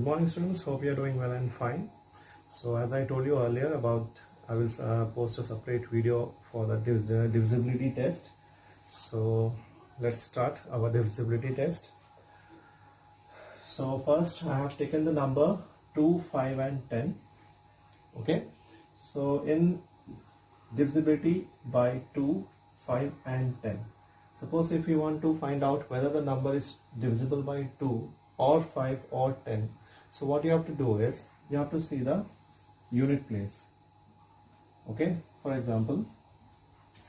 morning students, hope you are doing well and fine. So as I told you earlier about, I will post a separate video for the divisibility test. So let's start our divisibility test. So first I have taken the number 2, 5 and 10. Okay, so in divisibility by 2, 5 and 10. Suppose if you want to find out whether the number is divisible by 2 or 5 or 10. So what you have to do is, you have to see the unit place. Okay, for example,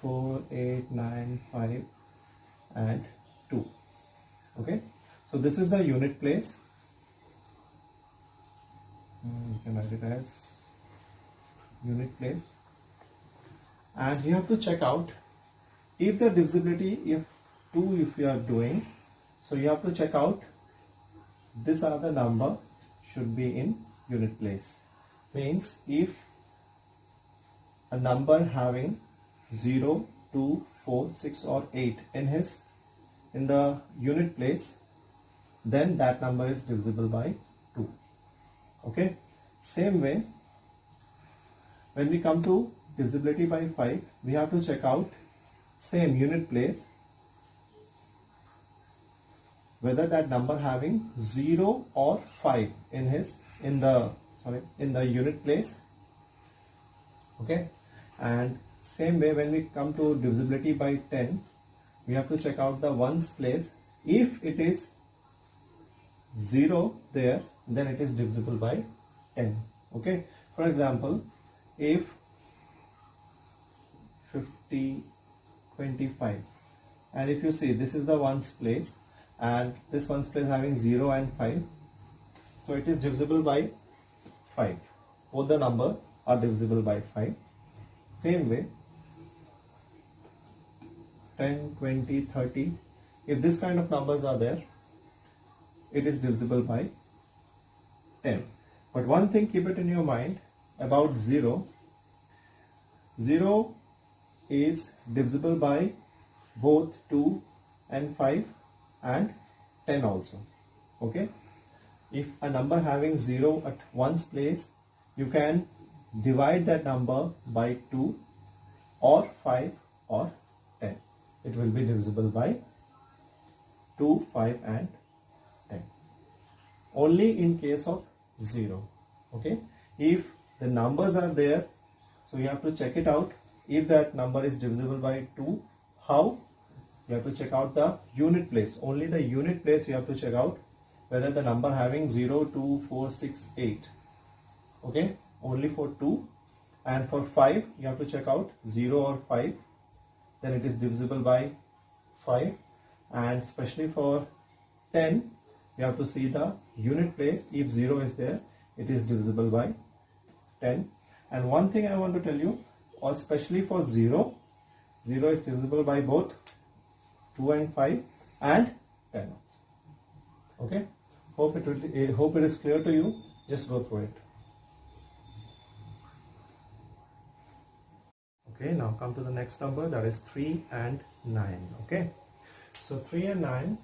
4, 8, 9, 5 and 2. Okay, so this is the unit place. You can write it as unit place. And you have to check out if the divisibility, if you are doing, so you have to check out this other number should be in unit place. Means if a number having 0, 2, 4, 6 or 8 in the unit place, then that number is divisible by 2. Okay, same way when we come to divisibility by 5, we have to check out same unit place, whether that number having 0 or 5 in the unit place. Okay, and same way when we come to divisibility by 10, we have to check out the ones place. If it is 0 there, then it is divisible by 10. Okay, for example, if 50, 25, and if you see this is the ones place and this ones place having 0 and 5, so it is divisible by 5. Both the number are divisible by 5. Same way 10, 20, 30, if this kind of numbers are there, it is divisible by 10. But one thing, keep it in your mind about 0. 0 is divisible by both 2 and 5 and 10 also. Okay, if a number having 0 at one's place, you can divide that number by 2 or 5 or 10. It will be divisible by 2, 5 and 10. Only in case of 0. Okay, if the numbers are there, so you have to check it out. If that number is divisible by 2, how? You have to check out the unit place. Only the unit place you have to check out, whether the number having 0, 2, 4, 6, 8. Okay, only for 2. And for 5, you have to check out 0 or 5. Then it is divisible by 5. And especially for 10, you have to see the unit place. If 0 is there, it is divisible by 10. And one thing I want to tell you, or especially for 0, 0 is divisible by both 2 and 5 and 10. Okay, hope it is clear to you. Just go through it. Okay, now come to the next number, that is 3 and 9. Okay, so 3 and 9.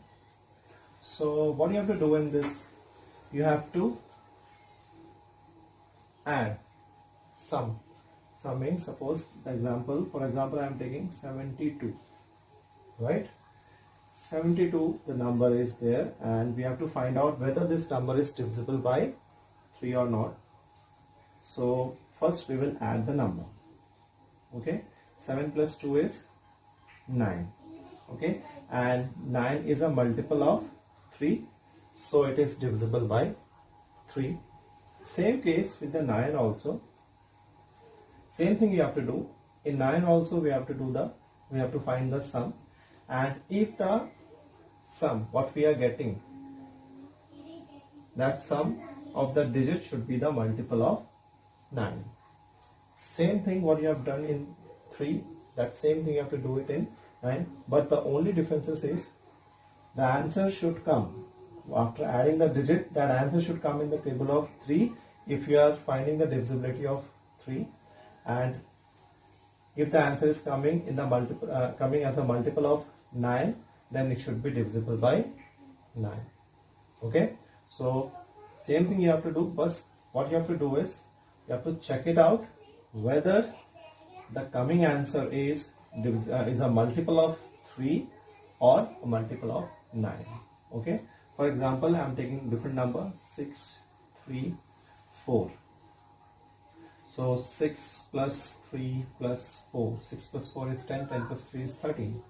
So what you have to do in this, you have to add sum. Sum means, suppose for example I am taking 72, right? 72, the number is there, and we have to find out whether this number is divisible by 3 or not. So first we will add the number. Okay, 7 plus 2 is 9. Okay, and 9 is a multiple of 3, so it is divisible by 3. Same case with the 9 also. Same thing you have to do. In 9 also we have to find the sum, and if the sum what we are getting, that sum of the digit should be the multiple of 9. Same thing what you have done in 3, that same thing you have to do it in 9, but the only difference is the answer should come after adding the digit. That answer should come in the table of 3 if you are finding the divisibility of 3, and if the answer is coming in the coming as a multiple of 9, then it should be divisible by 9. Okay, so Same thing you have to do, but what you have to do is you have to check it out whether the coming answer is a multiple of 3 or a multiple of 9. Okay, for example, I am taking different number 6, 3, 4. So 6 plus 3 plus 4, 6 plus 4 is 10, 10 plus 3 is 13.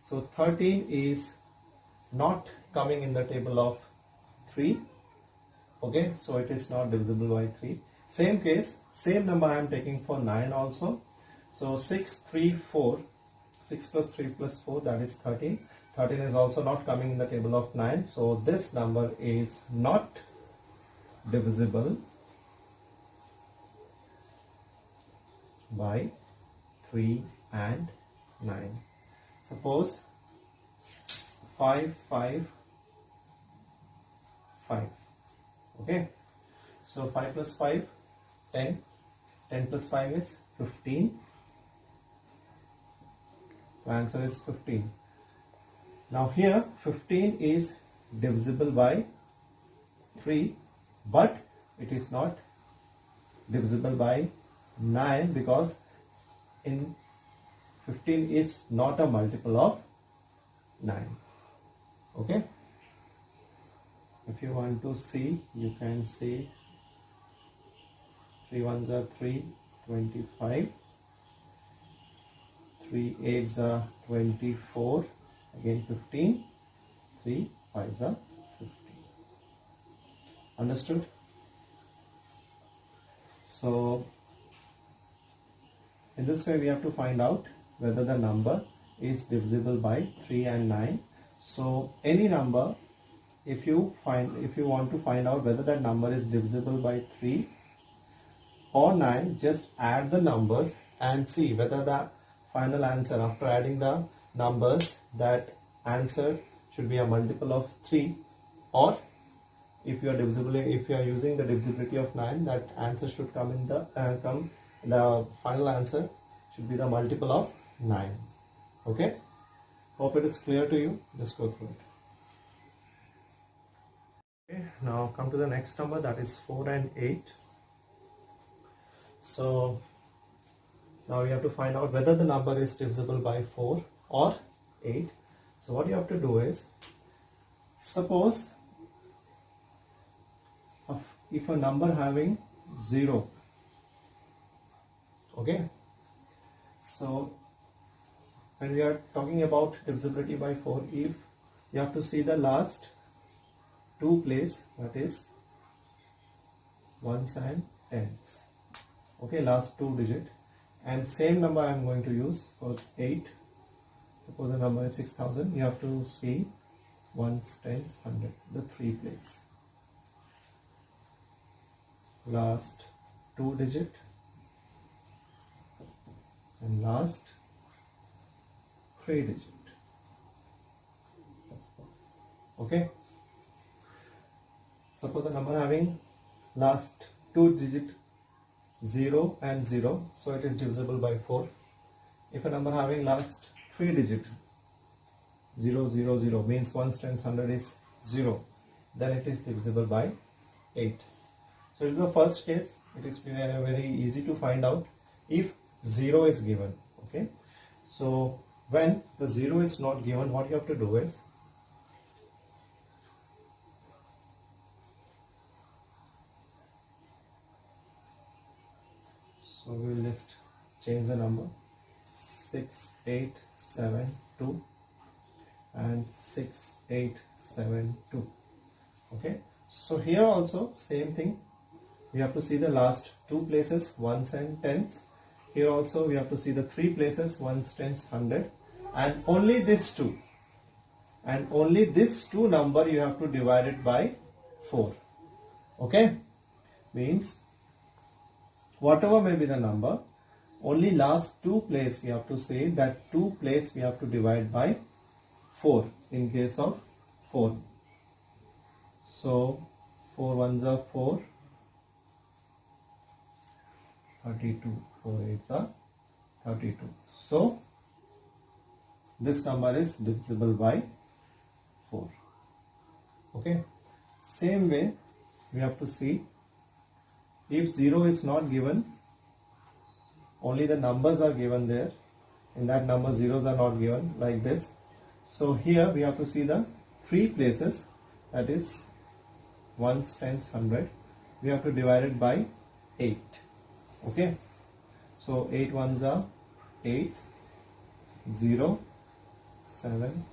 So 13 is not coming in the table of 3. Okay, so it is not divisible by 3. Same case, same number I am taking for 9 also. So 6, 3, 4, 6 plus 3 plus 4, that is 13. 13 is also not coming in the table of 9. So this number is not divisible by 3 and 9. Suppose 5, 5, 5. Okay, so 5 plus 5, 10. 10 plus 5 is 15. The answer is 15. Now here 15 is divisible by 3, but it is not divisible by 9 because in 15 is not a multiple of 9. Okay, if you want to see, you can see 3 ones are 3, 25, 3 8s are 24, again 15, 3 5s are 15. Understood? So in this way we have to find out whether the number is divisible by 3 and 9. So any number, if you want to find out whether that number is divisible by 3 or 9, just add the numbers and see whether the final answer after adding the numbers, that answer should be a multiple of 3, or if you are using the divisibility of 9, that answer should come in the final answer should be the multiple of 9. Okay, hope it is clear to you. Let's go through it. Okay, now come to the next number, that is 4 and 8. So now we have to find out whether the number is divisible by 4 or 8. So what you have to do is, suppose if a number having 0, okay, so when we are talking about divisibility by 4, if you have to see the last 2 place, that is ones and tens, okay, last 2 digit, and same number I am going to use for 8. Suppose the number is 6000, you have to see ones, tens, 100, the 3 place, last 2 digit and last 3 digit. Okay, suppose a number having last 2 digit 0 and 0, so it is divisible by 4. If a number having last 3 digit 0, 0, 0 means ones, tens, 100 is 0, then it is divisible by 8. So in the first case, it is very easy to find out if 0 is given. Okay, so when the 0 is not given, what you have to do is, so we will just change the number 6, 8, 7, 2 and 6, 8, 7, 2. Okay, so here also same thing, we have to see the last 2 places, ones and tens. Here also we have to see the 3 places, ones, tens, 100, and only these 2, and only this 2 number you have to divide it by 4. Okay, means whatever may be the number, only last 2 place you have to say, that 2 place we have to divide by 4 in case of 4. So 4 ones are 4, 32, 4 8s are 32. So this number is divisible by 4. Okay, same way we have to see if 0 is not given, only the numbers are given there. In that number, zeros are not given like this. So here we have to see the 3 places, that is ones, tens, 100. We have to divide it by 8. Okay. So 8 ones are 8, 0, 7,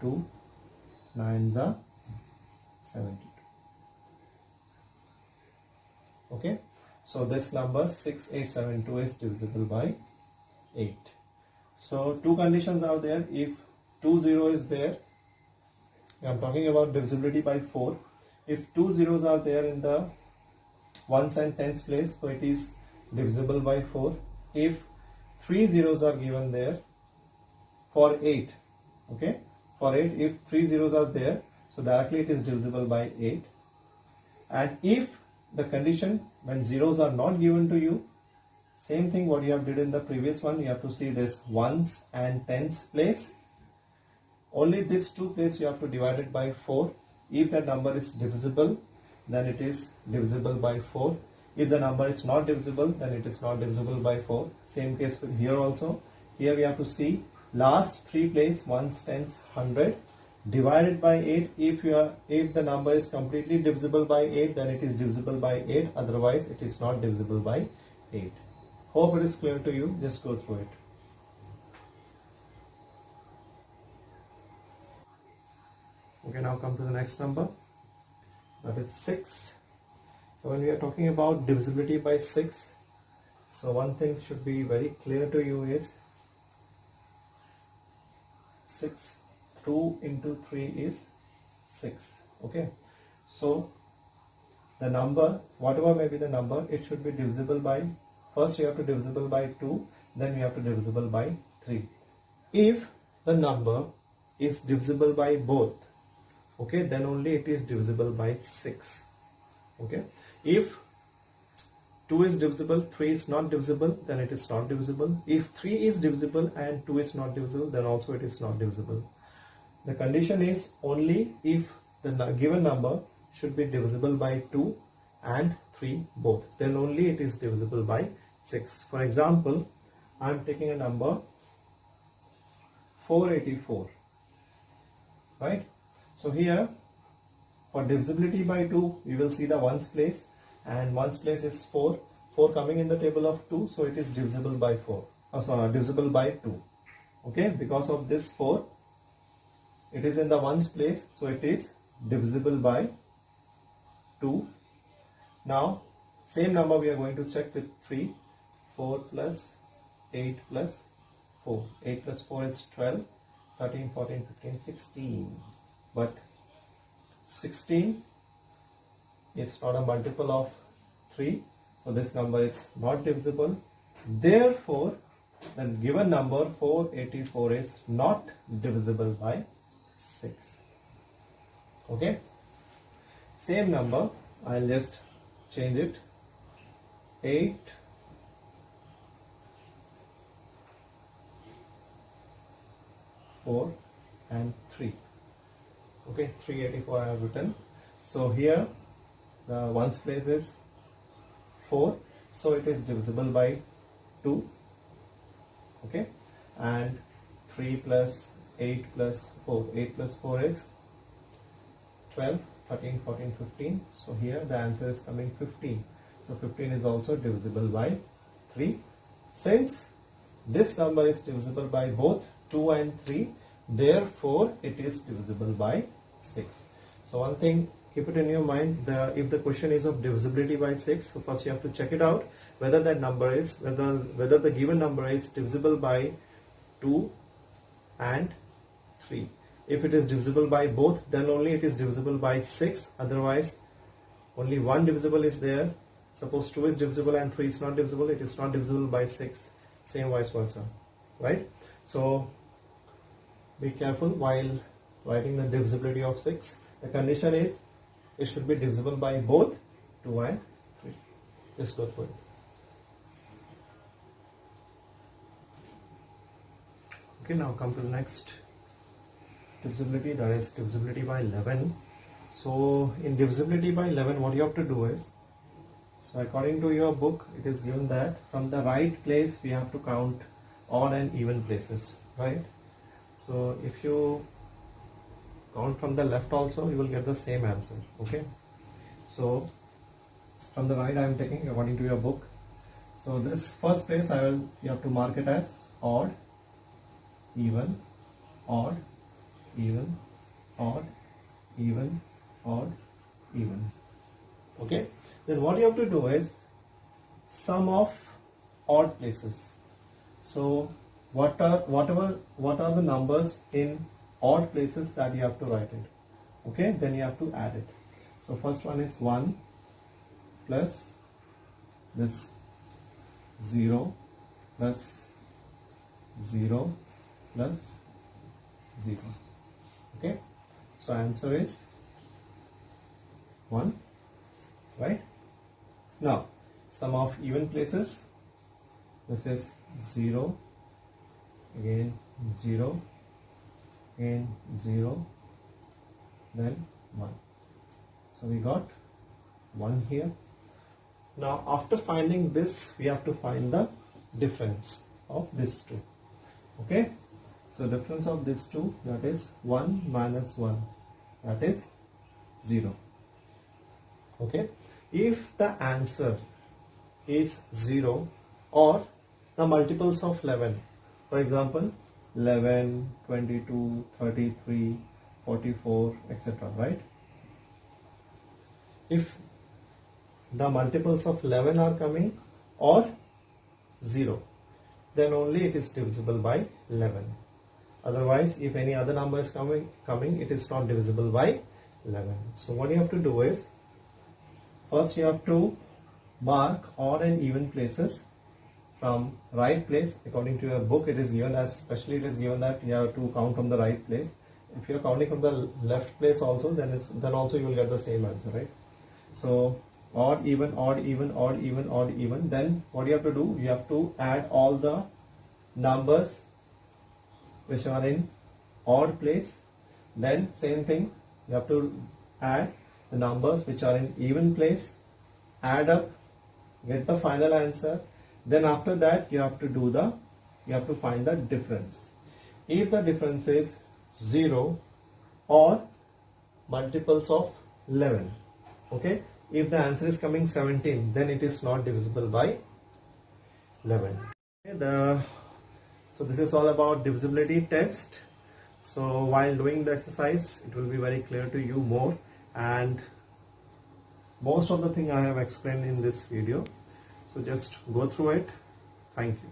2, 9s are 72. Okay. So this number 6872 is divisible by 8. So two conditions are there. If 2 0 is there, I am talking about divisibility by 4. If 2 zeros are there in the ones and tens place, so it is divisible by 4. If 3 zeros are given there for 8, okay, for 8, if 3 zeros are there, so directly it is divisible by 8. And if the condition when zeros are not given to you, same thing what you have did in the previous one, you have to see this ones and tens place. Only this 2 place you have to divide it by 4. If that number is divisible, then it is divisible by 4. If the number is not divisible, then it is not divisible by 4. Same case with here also. Here we have to see last 3 place, ones, tens, 100 divided by 8. If the number is completely divisible by 8, then it is divisible by 8. Otherwise, it is not divisible by 8. Hope it is clear to you. Just go through it. Okay, now come to the next number. That is 6. So when we are talking about divisibility by 6, so one thing should be very clear to you is 6, 2 into 3 is 6. Okay, so the number, whatever may be the number, it should be divisible by, first you have to divisible by 2, then you have to divisible by 3. If the number is divisible by both, okay, then only it is divisible by 6. Okay, if 2 is divisible, 3 is not divisible, then it is not divisible. If 3 is divisible and 2 is not divisible, then also it is not divisible. The condition is only if the given number should be divisible by 2 and 3 both, then only it is divisible by 6. For example, I am taking a number 484, right? So here for divisibility by 2, we will see the ones place, and ones place is 4. 4 coming in the table of 2, so it is divisible by 4. Divisible by 2. Okay, because of this 4, it is in the ones place, so it is divisible by 2. Now, same number we are going to check with 3. 4 plus 8 plus 4. 8 plus 4 is 12. 13, 14, 15, 16. But 16 is not a multiple of 3, so this number is not divisible. Therefore, the given number 484 is not divisible by 6. Okay, same number, I'll just change it. 8, 4 and 3. Okay, 384 I have written. So here the ones place is 4, so it is divisible by 2. Okay, and 3 plus 8 plus 4. 8 plus 4 is 12, 13, 14, 15. So here the answer is coming 15. So 15 is also divisible by 3. Since this number is divisible by both 2 and 3, therefore it is divisible by 6. So one thing, keep it in your mind, if the question is of divisibility by 6, so first you have to check it out whether that number is, whether the given number is divisible by 2 and 3. If it is divisible by both, then only it is divisible by 6. Otherwise, only one divisible is there. Suppose 2 is divisible and 3 is not divisible, it is not divisible by 6. Same vice versa, right? So be careful while writing the divisibility of 6. The condition is it should be divisible by both 2 and 3. Just go through it. Okay, now come to the next divisibility, that is divisibility by 11. So in divisibility by 11, what you have to do is, so according to your book, it is given that from the right place we have to count odd and even places, right? So if you count from the left also, you will get the same answer. Okay, so from the right I am taking according to your book. So this first place you have to mark it as odd, even, odd, even, odd, even, odd, even. Okay, then what you have to do is sum of odd places. So what are the numbers in odd places that you have to write it. Okay, then you have to add it. So first one is 1 plus this 0 plus 0 plus 0. Okay, so answer is 1, right? Now sum of even places, this is 0, again 0, again 0, then 1. So we got 1 here. Now after finding this, we have to find the difference of these two. Okay, so difference of these two, that is 1 minus 1, that is 0. Okay, if the answer is 0 or the multiples of 11, for example 11, 22, 33, 44, etc., right? If the multiples of 11 are coming or 0, then only it is divisible by 11. Otherwise, if any other number is coming, it is not divisible by 11. So what you have to do is, first you have to mark odd and even places from right place. According to your book, it is given as, especially it is given that you have to count from the right place. If you are counting from the left place also, then also you will get the same answer, right? So odd, even, odd, even, odd, even, odd, even. Then what you have to do, you have to add all the numbers which are in odd place. Then same thing, you have to add the numbers which are in even place, add up, get the final answer. Then after that you have to find the difference. If the difference is 0 or multiples of 11, okay, if the answer is coming 17, then it is not divisible by 11. Okay, so this is all about divisibility test. So while doing the exercise, it will be very clear to you more, and most of the thing I have explained in this video. So just go through it. Thank you.